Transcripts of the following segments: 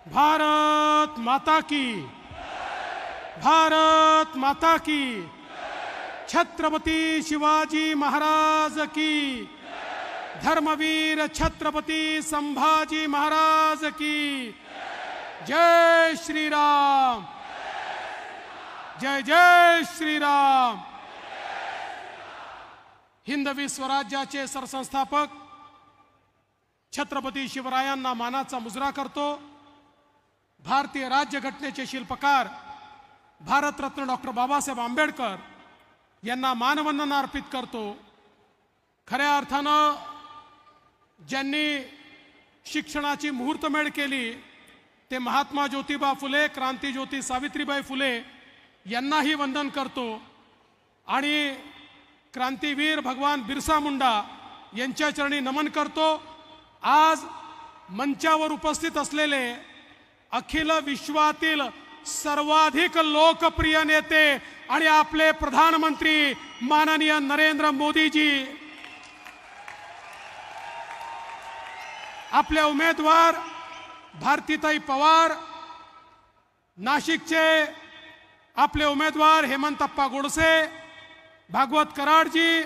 भारत माता की, भारत माता की, छत्रपती शिवाजी महाराज की, धर्मवीर छत्रपती संभाजी महाराज की, जय श्री राम, जय जय श्री राम। हिंदवी स्वराज्याचे सरसंस्थापक छत्रपती शिवरायांना मानाचा मुजरा करतो। भारतीय राज्यघटनेचे शिल्पकार भारतरत्न डॉक्टर बाबासाहेब आंबेडकर यांना मानवंदना अर्पित करतो। खऱ्या अर्थानं ज्यांनी शिक्षणाची मुहूर्तमेढ केली ते महात्मा ज्योतिबा फुले, क्रांतिज्योती सावित्रीबाई फुले यांनाही वंदन करतो आणि क्रांतीवीर भगवान बिरसा मुंडा यांच्या चरणी नमन करतो। आज मंचावर उपस्थित असलेले अखिल विश्वातील सर्वाधिक लोकप्रिय नेते आणि आपले प्रधानमंत्री माननीय नरेंद्र मोदीजी, आपले उमेदवार भारतीताई पवार, नाशिकचे आपले उमेदवार हेमंतप्पा गोडसे, भागवत कराडजी,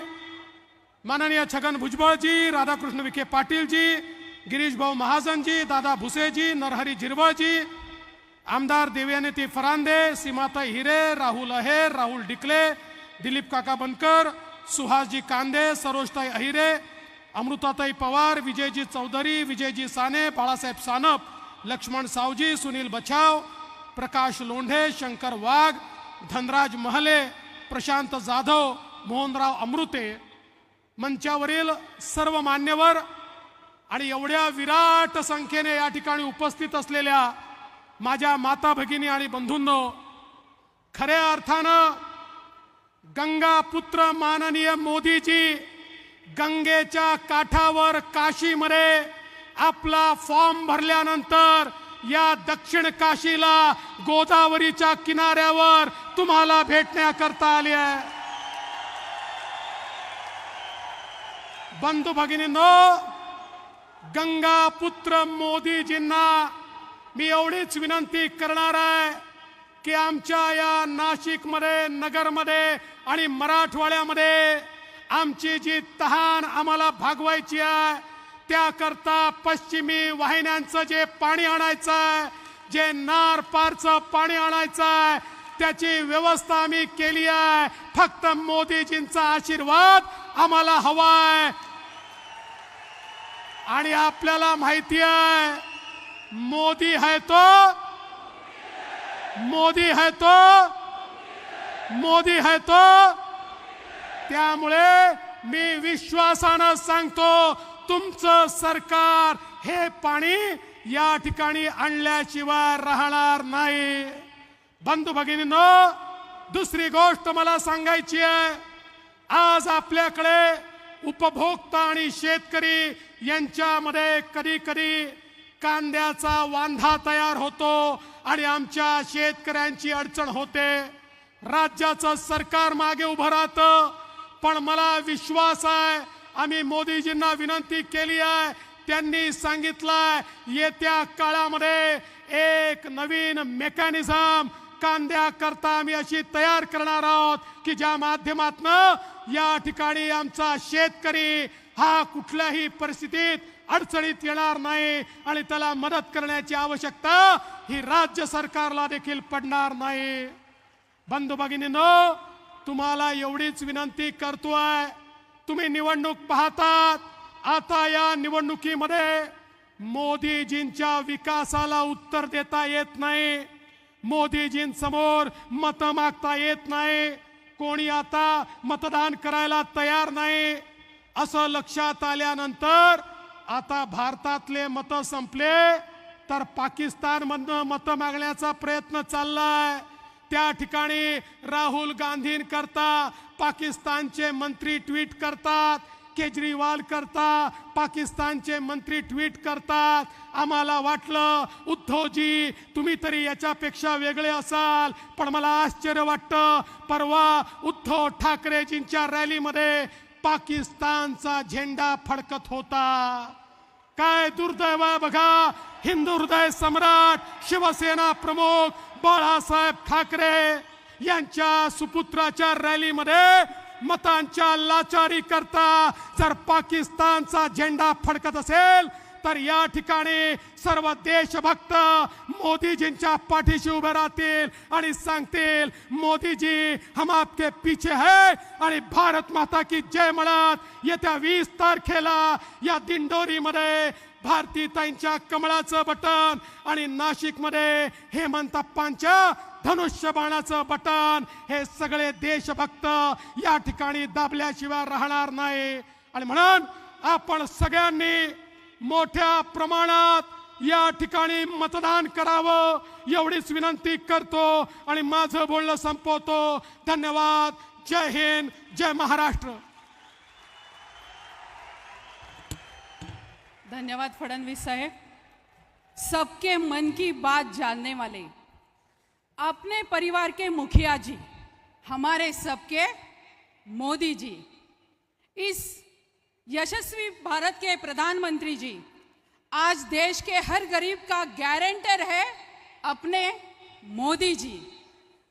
माननीय छगन भुजबळजी, राधाकृष्ण विखे पाटीलजी, गिरीश भाऊ महाजनजी, दादा भुसेजी, नरहरी झिरवळजी, आमदार देवयानी फरांदे, सीमाताई हिरे, राहुल अहेर, राहुल डिकले, दिलीप काका बनकर, सुहासजी कांदे, सरोजताई अहिरे, अमृताताई पवार, विजयजी चौधरी, विजयजी साने, बाळासाहेब सानप, लक्ष्मण सावजी, सुनील बछाव, प्रकाश लोंढे, शंकर वाघ, धनराज महले, प्रशांत जाधव, मोहनराव अमृते, मंचावरील सर्व मान्यवर आणि एवढ्या विराट संख्येने या ठिकाणी उपस्थित असलेल्या माझ्या माता भगिनी आणि बंधूंनो, खऱ्या अर्थानं गंगा पुत्र माननीय मोदीजी गंगेच्या काठावर काशीमध्ये आपला फॉर्म भरल्यानंतर या दक्षिण काशीला गोदावरीच्या किनाऱ्यावर तुम्हाला भेटण्याकरता आले आहे। बंधू भगिनींनो, गंगा पुत्र मोदीजींना मी एवढीच विनंती करणार आहे की आमच्या या नाशिकमध्ये, नगरमध्ये आणि मराठवाड्यामध्ये आमची जी तहान आम्हाला भागवायची आहे त्याकरता पश्चिमी वाहिन्यांचं जे पाणी आणायचं आहे, जे नार पारचं पाणी आणायचं आहे त्याची व्यवस्था आम्ही केली आहे। फक्त मोदीजींचा आशीर्वाद आम्हाला हवा आहे आणि आपल्याला माहिती आहे मोदी है तो, मोदी है तो, मोदी है तो। त्यामुळे मी विश्वासानं सांगतो तुमचं सरकार हे पाणी या ठिकाणी आणल्याशिवाय राहणार नाही। बंधू भगिनींनो, दुसरी गोष्ट मला सांगायची आहे, आज आपल्याकडे उपभोक्ता आणि शेतकरी यांच्यामध्ये कधी कधी कांद्याचा वांधा तयार होतो आणि आमच्या शेतकऱ्यांची अडचण होते। राज्याचं सरकार मागे उभं राहतं, पण मला विश्वास आहे आम्ही मोदीजींना विनंती केली आहे, त्यांनी सांगितलंय येत्या काळामध्ये एक नवीन मेकॅनिझम कांद्याकरता आम्ही अशी तयार करणार आहोत की ज्या माध्यमातून या ठिकाणी आमचा शेतकरी हा कुठल्याही परिस्थितीत अडचणीत येणार नाही आणि त्याला मदत करण्याची आवश्यकता ही राज्य सरकारला देखील पडणार नाही। बंधू भगिनींनो, तुम्हाला एवढीच विनंती करतोय, तुम्ही निवडणूक पाहतात, आता या निवडणुकीमध्ये मोदीजींच्या विकासाला उत्तर देता येत नाही, मोदीजींसमोर मत मागता येत नाही, कोणी आता मतदान करायला तयार नाही। असं लक्षात आल्यानंतर आता भारतातले मत संपले तर पाकिस्तानमधनं मत मागण्याचा प्रयत्न चाललाय। त्या ठिकाणी राहुल गांधींकरता पाकिस्तानचे मंत्री ट्विट करतात, केजरीवाल करता पाकिस्तानचे मंत्री ट्विट करतात। आम्हाला वाटलं उद्धवजी तुम्ही तरी याच्यापेक्षा वेगळे असाल, पण मला आश्चर्य वाटतं परवा उद्धव ठाकरेजींच्या रॅलीमध्ये पाकिस्तानचा झेंडा फडकत होता। काय दुर्दैव आहे बघा, हिंदू हृदय सम्राट शिवसेना प्रमुख बाळासाहेब ठाकरे यांच्या सुपुत्राच्या रॅलीमध्ये मतांच्या लाचारी करता जर पाकिस्तानचा झेंडा फडकत असेल तर या ठिकाणी सर्व देशभक्त मोदीजींच्या पाठीशी उभे राहतील आणि सांगतील मोदीजी हम आपके पीछे है आणि भारत माता की जय म्हणत येत्या 20 तारखेला या दिंडोरीमध्ये भारतीताईंच्या कमळाचं बटन आणि नाशिकमध्ये हेमंतप्पांच्या धनुष्यबाणाचं बटन हे सगळे देशभक्त या ठिकाणी दाबल्याशिवाय राहणार नाही। आणि म्हणून आपण सगळ्यांनी मोठ्या प्रमाणात या ठिकाणी मतदान करावं एवढीच विनंती करतो आणि माझं बोलणं संपवतो। धन्यवाद। जय हिंद, जय महाराष्ट्र। धन्यवाद फडणवीस साहेब। सबके मन की बात जानने वाले अपने परिवार के मुखिया जी, हमारे सबके मोदी जी, इस यशस्वी भारत के प्रधानमंत्री जी आज देश के हर गरीब का गारंटर है अपने मोदी जी।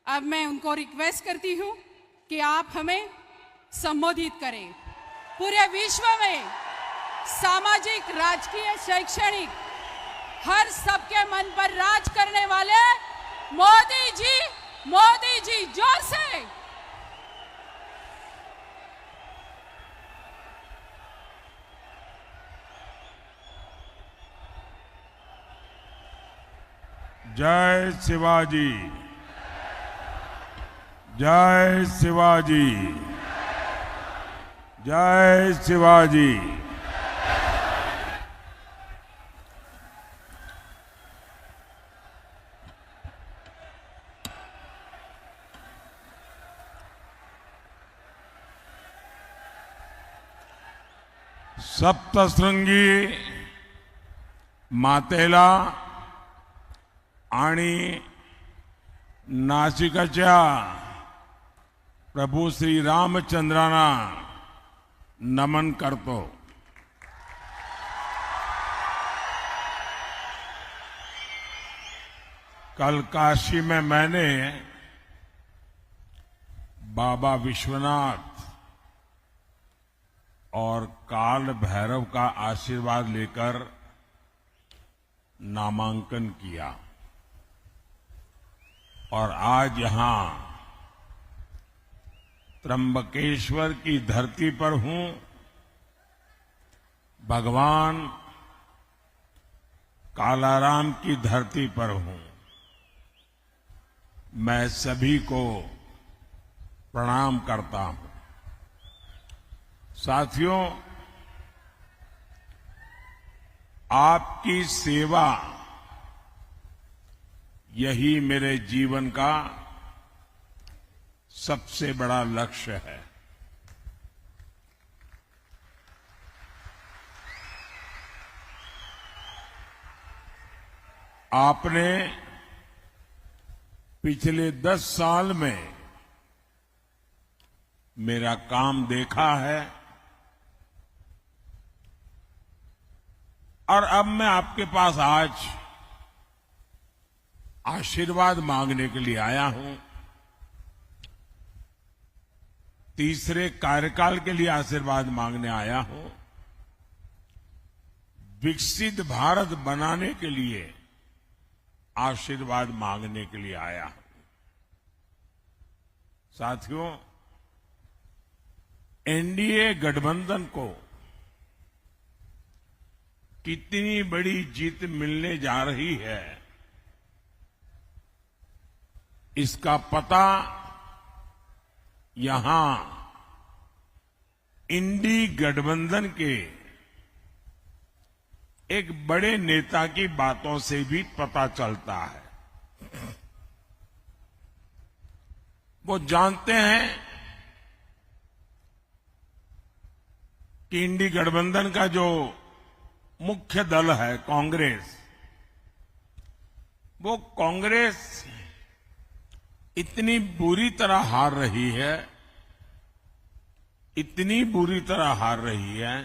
अब मैं उनको रिक्वेस्ट करती हूँ कि आप हमें संबोधित करें। पूरे विश्व में सामाजिक, राजकीय, शैक्षणिक हर सबके मन पर राज करने वाले मोदी जी जोर से। जय शिवाजी, जय शिवाजी, जय शिवाजी। सप्तशृंगी मातेला आणि नाशिकच्या प्रभू श्री रामचंद्रांना नमन करतो। कल काशी में मैंने बाबा विश्वनाथ और काल भैरव का आशीर्वाद लेकर नामांकन किया और आज यहां त्र्यंबकेश्वर की धरती पर हूं। भगवान कालाराम की धरती पर हूं। मैं सभी को प्रणाम करता हूं। साथियों, आपकी सेवा यही मेरे जीवन का सबसे बड़ा लक्ष्य है। आपने पिछले 10 साल में मेरा काम देखा है और अब मैं आपके पास आज आशीर्वाद मांगने के लिए आया हूं। तीसरे कार्यकाल के लिए आशीर्वाद मांगने आया हूं। विकसित भारत बनाने के लिए आशीर्वाद मांगने के लिए आया हूं। साथियों, एनडीए गठबंधन को कितनी बड़ी जीत मिलने जा रही है, इसका पता यहां इंडी गठबंधन के एक बड़े नेता की बातों से भी पता चलता है। वो जानते हैं कि इंडी गठबंधन का जो मुख्य दल है कांग्रेस, वो कांग्रेस इतनी बुरी तरह हार रही है, इतनी बुरी तरह हार रही है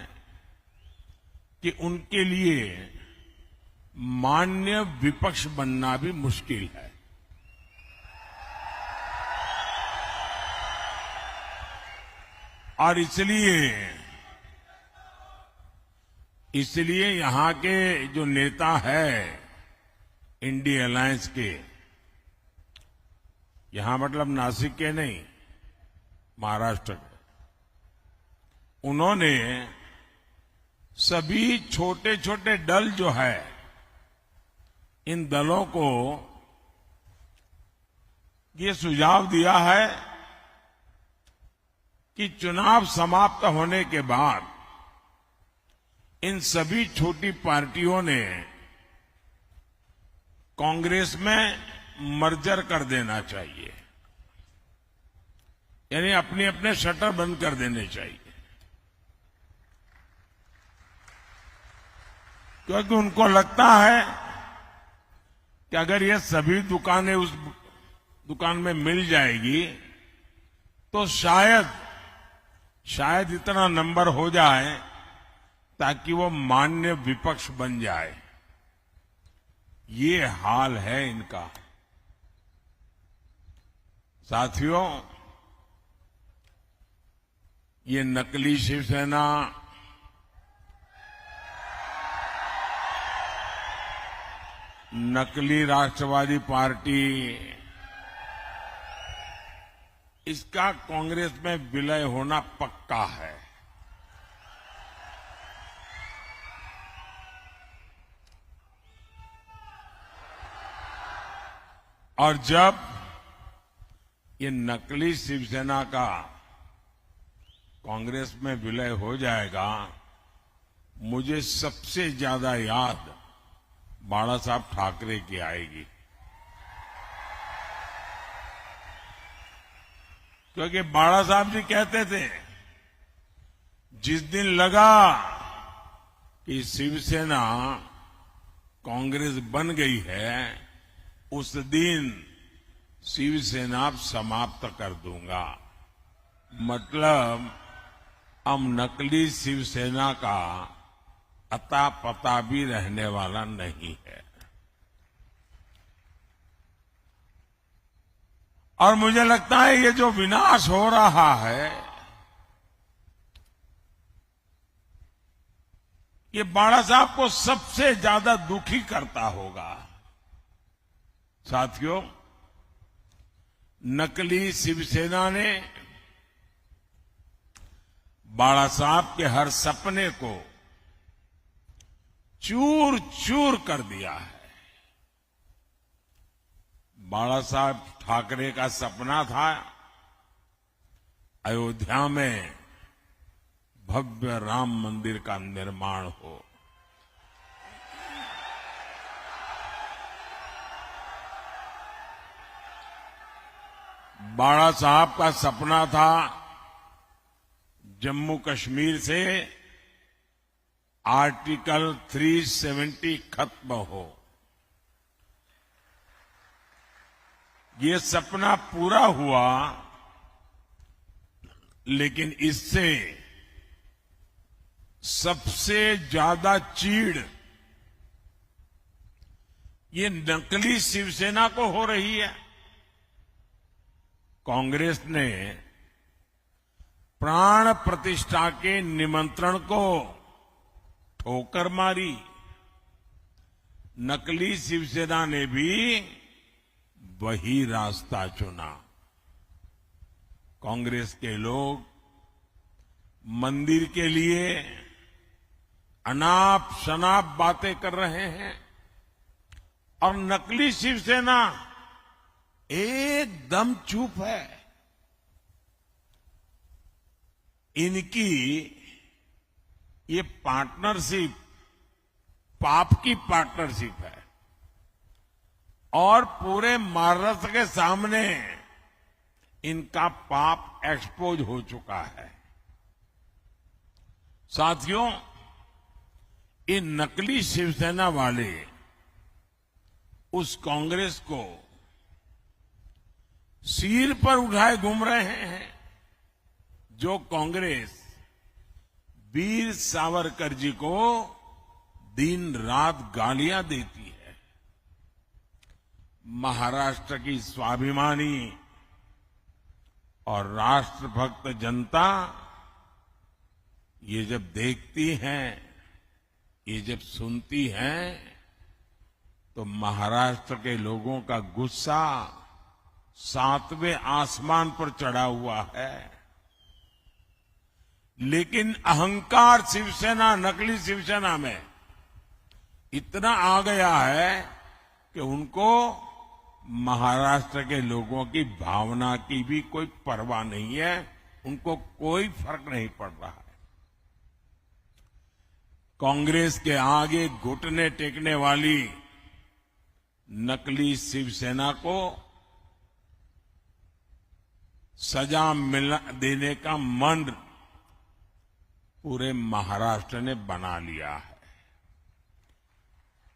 कि उनके लिए मान्य विपक्ष बनना भी मुश्किल है। और इसलिए यहां के जो नेता है इंडिया अलायंस के, यहां मतलब नासिक के नहीं, महाराष्ट्र के, उन्होंने सभी छोटे छोटे दल जो है, इन दलों को ये सुझाव दिया है कि चुनाव समाप्त होने के बाद इन सभी छोटी पार्टियों ने कांग्रेस में मर्जर कर देना चाहिए, यानी अपने अपने शटर बंद कर देने चाहिए, क्योंकि उनको लगता है कि अगर ये सभी दुकानें उस दुकान में मिल जाएगी तो शायद इतना नंबर हो जाए ताकि वो मान्य विपक्ष बन जाए। ये हाल है इनका। साथियों, ये नकली शिवसेना, नकली राष्ट्रवादी पार्टी, इसका कांग्रेस में विलय होना पक्का है। और जब ये नकली शिवसेना का कांग्रेस में विलय हो जाएगा, मुझे सबसे ज्यादा याद बाला साहब ठाकरे की आएगी, क्योंकि बाला साहब जी कहते थे जिस दिन लगा कि शिवसेना कांग्रेस बन गई है, उस दिन शिवसेना समाप्त कर दूंगा। मतलब अब नकली शिवसेना का अता पता भी रहने वाला नहीं है। और मुझे लगता है ये जो विनाश हो रहा है, ये बाला साहब को सबसे ज्यादा दुखी करता होगा। साथियों, नकली शिवसेना ने बाला साहब के हर सपने को चूर चूर कर दिया है। बाला साहब ठाकरे का सपना था अयोध्या में भव्य राम मंदिर का निर्माण हो। बाला साहब का सपना था जम्मू कश्मीर से आर्टिकल 370 खत्म हो। ये सपना पूरा हुआ, लेकिन इससे सबसे ज्यादा चीड़ ये नकली शिवसेना को हो रही है। कांग्रेस ने प्राण प्रतिष्ठा के निमंत्रण को ठोकर मारी। नकली शिवसेना ने भी वही रास्ता चुना। कांग्रेस के लोग मंदिर के लिए अनाप शनाप बातें कर रहे हैं और नकली शिवसेना एकदम चुप है। इनकी ये पार्टनरशिप पाप की पार्टनरशिप है और पूरे महाराष्ट्र के सामने इनका पाप एक्सपोज हो चुका है। साथियों, ये नकली शिवसेना वाले उस कांग्रेस को सिर पर उठाए घूम रहे हैं जो कांग्रेस वीर सावरकर जी को दिन रात गालियां देती है। महाराष्ट्र की स्वाभिमानी और राष्ट्रभक्त जनता ये जब देखती है, ये जब सुनती है, तो महाराष्ट्र के लोगों का गुस्सा 7वें आसमान पर चढ़ा हुआ है। लेकिन अहंकार शिवसेना, नकली शिवसेना में इतना आ गया है कि उनको महाराष्ट्र के लोगों की भावना की भी कोई परवाह नहीं है, उनको कोई फर्क नहीं पड़ रहा है। कांग्रेस के आगे घुटने टेकने वाली नकली शिवसेना को सजा देने का मन पूरे महाराष्ट्र ने बना लिया है।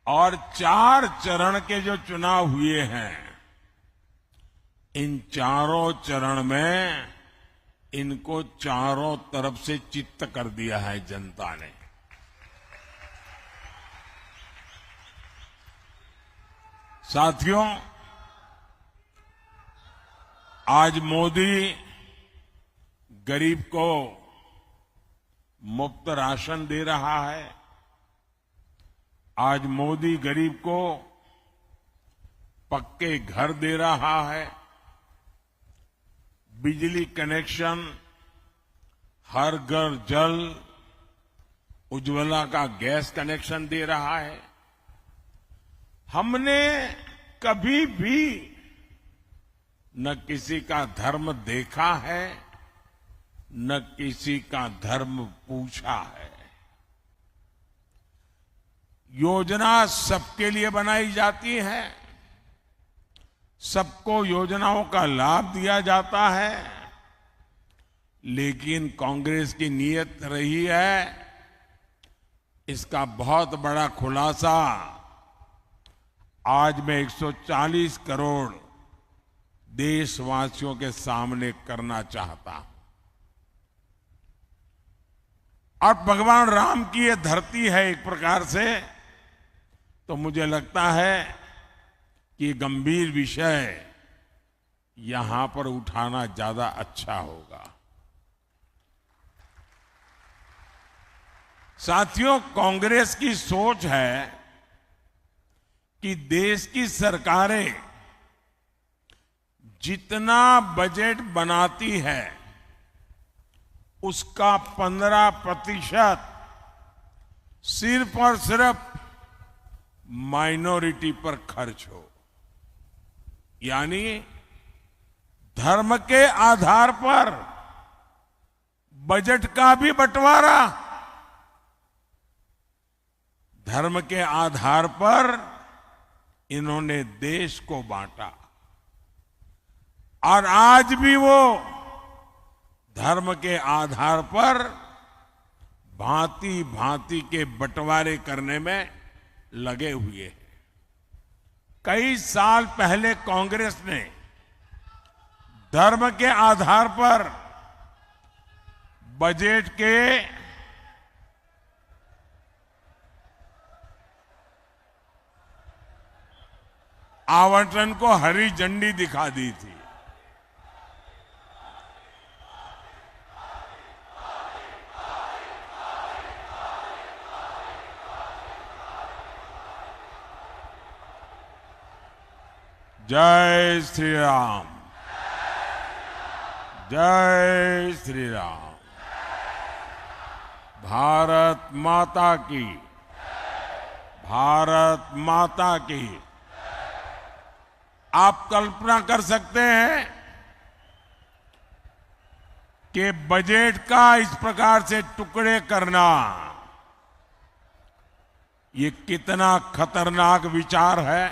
और 4 चरण के जो चुनाव हुए हैं, इन चारों चरण में इनको चारों तरफ से चित्त कर दिया है जनता ने। साथियों, आज मोदी गरीब को मुफ्त राशन दे रहा है। आज मोदी गरीब को पक्के घर दे रहा है। बिजली कनेक्शन, हर घर जल, उज्ज्वला का गैस कनेक्शन दे रहा है। हमने कभी भी न किसी का धर्म देखा है, न किसी का धर्म पूछा है। योजना सबके लिए बनाई जाती है, सबको योजनाओं का लाभ दिया जाता है, लेकिन कांग्रेस की नीयत रही है, इसका बहुत बड़ा खुलासा आज मैं 140 करोड़ देशवासियों के सामने करना चाहता हूं। और भगवान राम की ये धरती है एक प्रकार से, तो मुझे लगता है कि ये गंभीर विषय यहां पर उठाना ज्यादा अच्छा होगा। साथियों, कांग्रेस की सोच है कि देश की सरकारें जितना बजट बनाती है उसका 15% सिर्फ और सिर्फ माइनॉरिटी पर खर्च हो, यानी धर्म के आधार पर बजट का भी बंटवारा, धर्म के आधार पर इन्होंने देश को बांटा। और आज भी वो धर्म के आधार पर भांति भांति के बंटवारे करने में लगे हुए हैं। कई साल पहले कांग्रेस ने धर्म के आधार पर बजट के आवंटन को हरी झंडी दिखा दी थी। जय श्री राम, जय श्री राम। भारत माता की, भारत माता की। आप कल्पना कर सकते हैं कि बजट का इस प्रकार से टुकड़े करना ये कितना खतरनाक विचार है।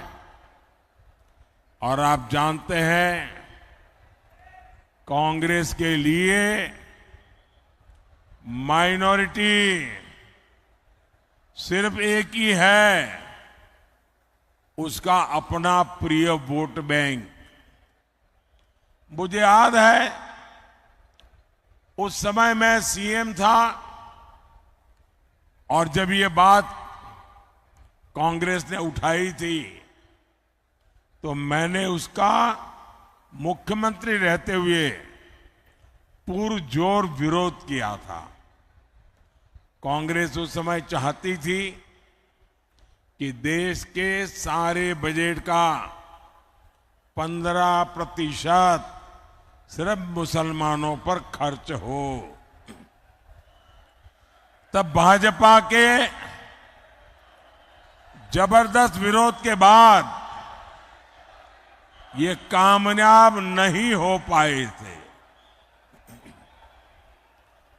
और आप जानते हैं, कांग्रेस के लिए माइनॉरिटी सिर्फ एक ही है, उसका अपना प्रिय वोट बैंक। मुझे याद है, उस समय मैं सीएम था और जब ये बात कांग्रेस ने उठाई थी, तो मैंने उसका मुख्यमंत्री रहते हुए पुरजोर विरोध किया था। कांग्रेस उस समय चाहती थी कि देश के सारे बजट का 15% सिर्फ मुसलमानों पर खर्च हो। तब भाजपा के जबरदस्त विरोध के बाद ये कामयाब नहीं हो पाए थे।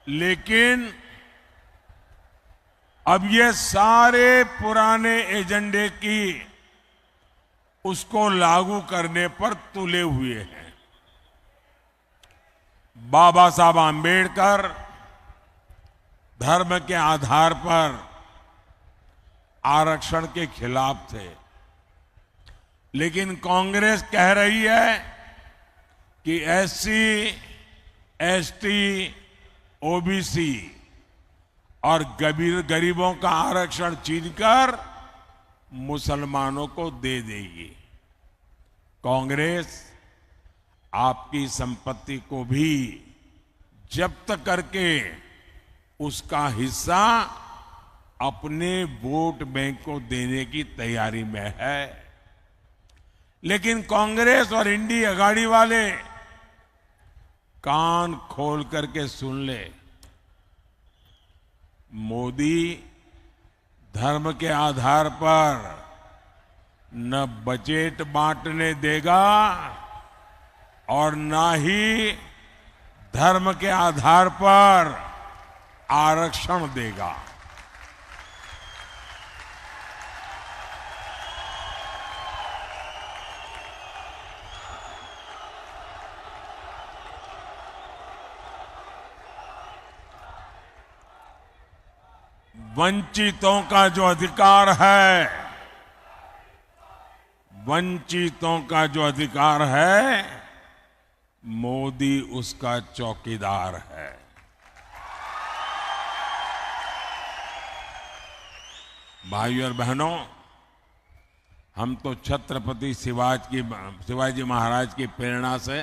लेकिन अब ये सारे पुराने एजेंडे की उसको लागू करने पर तुले हुए हैं। बाबा साहब आंबेडकर धर्म के आधार पर आरक्षण के खिलाफ थे, लेकिन कांग्रेस कह रही है कि एससी, एसटी, ओबीसी और गरीबों का आरक्षण छीनकर मुसलमानों को दे देगी। कांग्रेस आपकी संपत्ति को भी जब्त करके उसका हिस्सा अपने वोट बैंक को देने की तैयारी में है। लेकिन कांग्रेस और इंडी अगाड़ी वाले कान खोल करके सुन ले, मोदी धर्म के आधार पर न बजट बांटने देगा और न ही धर्म के आधार पर आरक्षण देगा। वंचितों का जो अधिकार है, वंचितों का जो अधिकार है, मोदी उसका चौकीदार है। भाइयों और बहनों, हम तो छत्रपति शिवाजी महाराज की प्रेरणा से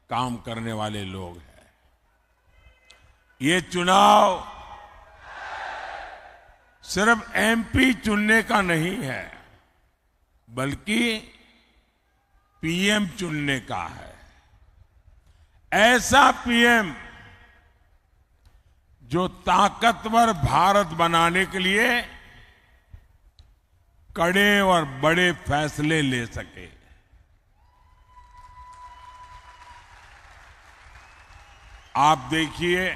काम करने वाले लोग हैं। ये चुनाव सिर्फ एमपी चुनने का नहीं है, बल्कि पीएम चुनने का है। ऐसा पीएम जो ताकतवर भारत बनाने के लिए कड़े और बड़े फैसले ले सके। आप देखिए,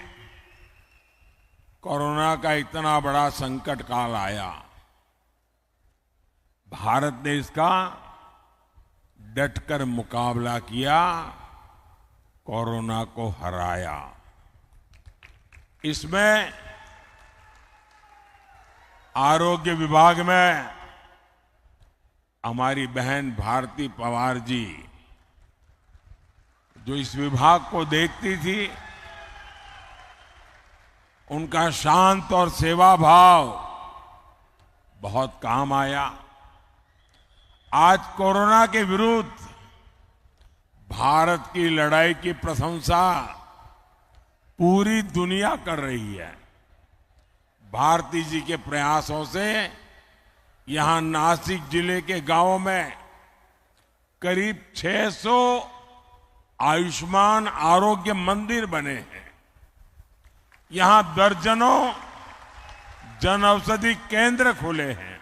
कोरोना का इतना बड़ा संकट काल आया, भारत ने इसका डटकर मुकाबला किया, कोरोना को हराया। इसमें आरोग्य विभाग में हमारी बहन भारती पवार जी, जो इस विभाग को देखती थी, उनका शांत और सेवा भाव बहुत काम आया। आज कोरोना के विरुद्ध भारत की लड़ाई की प्रशंसा पूरी दुनिया कर रही है। भारती जी के प्रयासों से यहां नासिक जिले के गांवों में करीब 600 आयुष्मान आरोग्य मंदिर बने हैं। यहां दर्जनों जन औषधि केंद्र खुले हैं।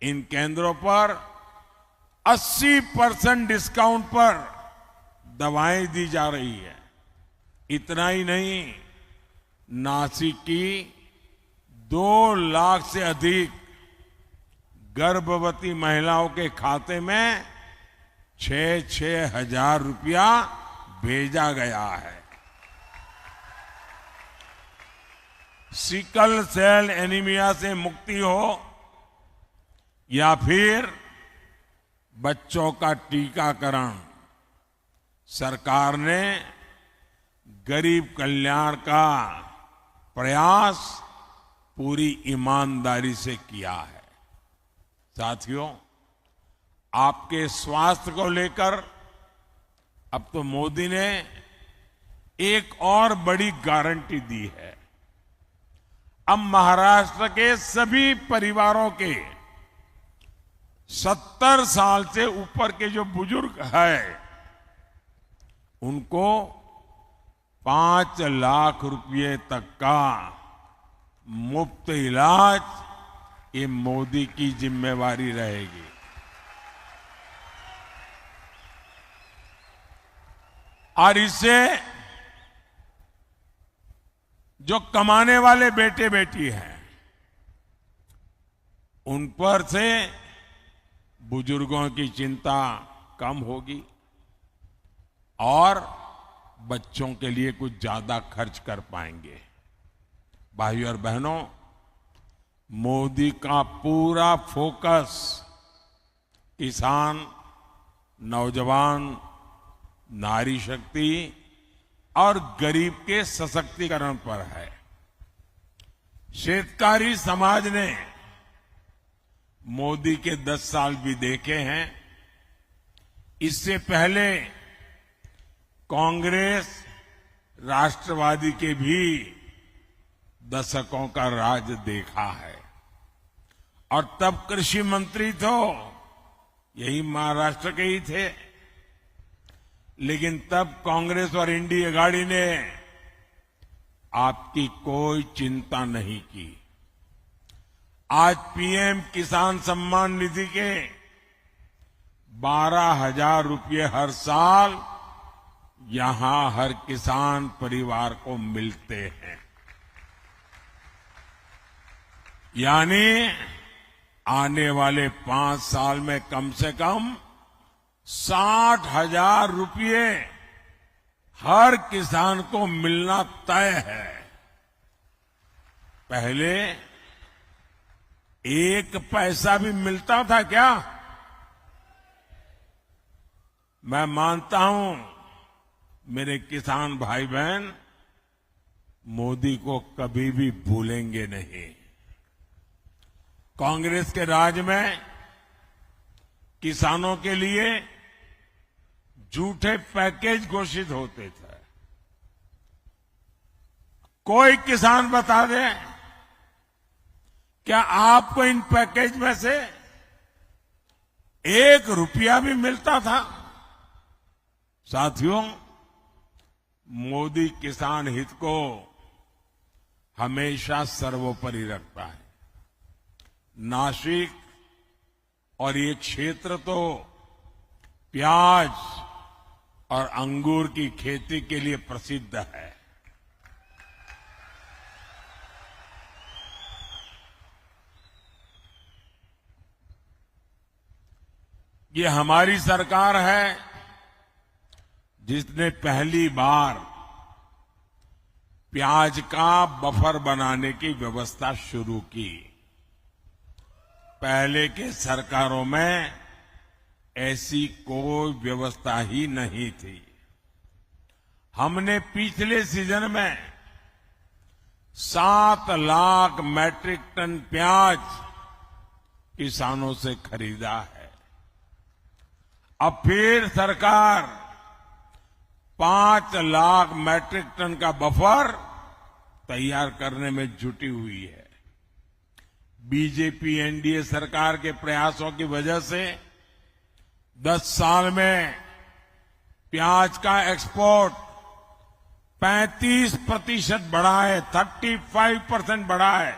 इन केंद्रों पर 80% डिस्काउंट पर दवाएं दी जा रही है। इतना ही नहीं, नासिक की 2 लाख से अधिक गर्भवती महिलाओं के खाते में 6-6 हजार रुपया भेजा गया है। सिकल सेल एनीमिया से मुक्ति हो या फिर बच्चों का टीकाकरण, सरकार ने गरीब कल्याण का प्रयास पूरी ईमानदारी से किया है। साथियों, आपके स्वास्थ्य को लेकर अब तो मोदी ने एक और बड़ी गारंटी दी है। अब महाराष्ट्र के सभी परिवारों के 70 साल से ऊपर के जो बुजुर्ग हैं, उनको 5 लाख रुपए तक का मुफ्त इलाज ये मोदी की जिम्मेवारी रहेगी। और इससे जो कमाने वाले बेटे बेटी हैं, उन पर से बुजुर्गों की चिंता कम होगी और बच्चों के लिए कुछ ज्यादा खर्च कर पाएंगे। भाइयों और बहनों, मोदी का पूरा फोकस किसान, नौजवान, नारी शक्ति और गरीब के सशक्तिकरण पर है। शेतकारी समाज ने मोदी के 10 साल भी देखे हैं। इससे पहले कांग्रेस, राष्ट्रवादी के भी दशकों का राज देखा है। और तब कृषि मंत्री तो यही महाराष्ट्र के ही थे, लेकिन तब कांग्रेस और इंडी अघाड़ी ने आपकी कोई चिंता नहीं की। आज पीएम किसान सम्मान निधि के 12,000 रुपये हर साल यहां हर किसान परिवार को मिलते हैं। यानी आने वाले 5 साल में कम से कम 60,000 रुपये हर किसान को मिलना तय है। पहले 1 पैसा भी मिलता था क्या? मैं मानता हूं मेरे किसान भाई बहन मोदी को कभी भी भूलेंगे नहीं। कांग्रेस के राज में किसानों के लिए झूठे पैकेज घोषित होते थे। कोई किसान बता दे, क्या आपको इन पैकेज में से 1 रुपया भी मिलता था? साथियों, मोदी किसान हित को हमेशा सर्वोपरि रखता है। नासिक और ये क्षेत्र तो प्याज और अंगूर की खेती के लिए प्रसिद्ध है। ये हमारी सरकार है जिसने पहली बार प्याज का बफर बनाने की व्यवस्था शुरू की। पहले के सरकारों में ऐसी कोई व्यवस्था ही नहीं थी। हमने पिछले सीजन में 7 लाख मैट्रिक टन प्याज किसानों से खरीदा है। अब फिर सरकार 5 लाख मैट्रिक टन का बफर तैयार करने में जुटी हुई है। बीजेपी एनडीए सरकार के प्रयासों की वजह से 10 साल में प्याज का एक्सपोर्ट 35% बढ़ा है, 35% बढ़ा है।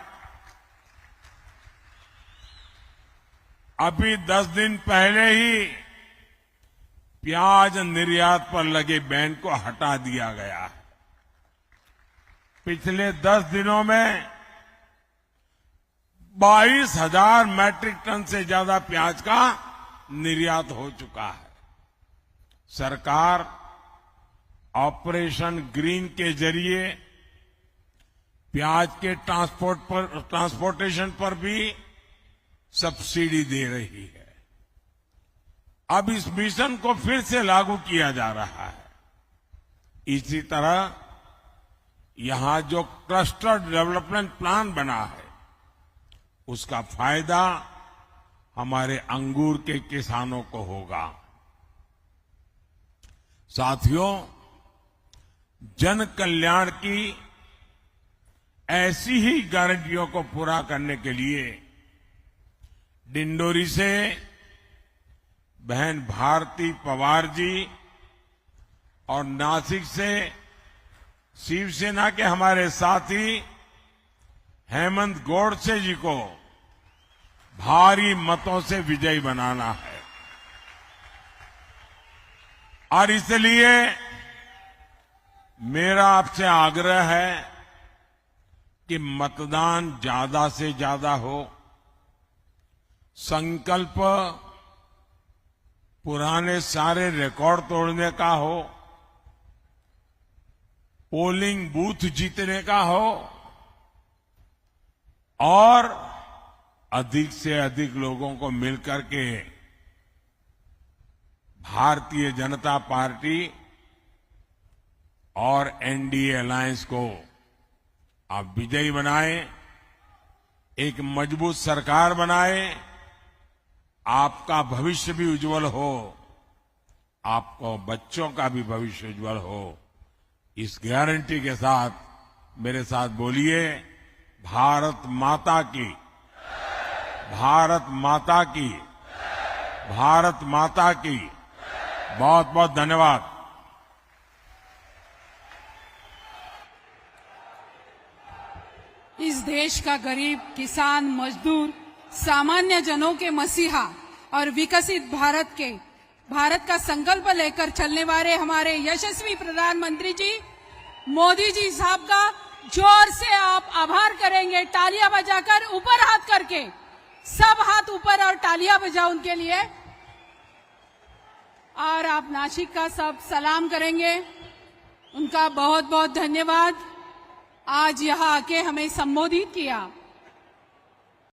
अभी 10 दिन पहले ही प्याज निर्यात पर लगे बैन को हटा दिया गया है। पिछले 10 दिनों में 22,000 मैट्रिक टन से ज्यादा प्याज का निर्यात हो चुका है। सरकार ऑपरेशन ग्रीन के जरिए प्याज के ट्रांसपोर्टेशन पर भी सब्सिडी दे रही है। अब इस मिशन को फिर से लागू किया जा रहा है। इसी तरह यहां जो क्लस्टर डेवलपमेंट प्लान बना है, उसका फायदा हमारे अंगूर के किसानों को होगा। साथियों, जन कल्याण की ऐसी ही गारंटियों को पूरा करने के लिए डिंडोरी से बहन भारती पवार जी और नासिक से शिवसेना के हमारे साथी हेमंत गोडसे जी को भारी मतों से विजयी बनाना है। और इसलिए मेरा आपसे आग्रह है कि मतदान ज्यादा से ज्यादा हो, संकल्प पुराने सारे रिकॉर्ड तोड़ने का हो, पोलिंग बूथ जीतने का हो और अधिक से अधिक लोगों को मिलकर के भारतीय जनता पार्टी और एनडीए अलायंस को आप विजयी बनाएं, एक मजबूत सरकार बनाएं, आपका भविष्य भी उज्जवल हो, आपको बच्चों का भी भविष्य उज्जवल हो। इस गारंटी के साथ मेरे साथ बोलिए, भारत माता की, भारत माता की, भारत माता की। बहुत बहुत धन्यवाद। इस देश का गरीब, किसान, मजदूर, सामान्य जनों के मसीहा और विकसित भारत का संकल्प लेकर चलने वाले हमारे यशस्वी प्रधानमंत्री जी मोदी जी साहब का जोर से आप आभार करेंगे, तालियां बजाकर, ऊपर हाथ करके। सब हाथ ऊपर और तालियां बजाओ उनके लिए। और आप नासिक का सब सलाम करेंगे। उनका बहुत बहुत धन्यवाद, आज यहाँ आके हमें संबोधित किया।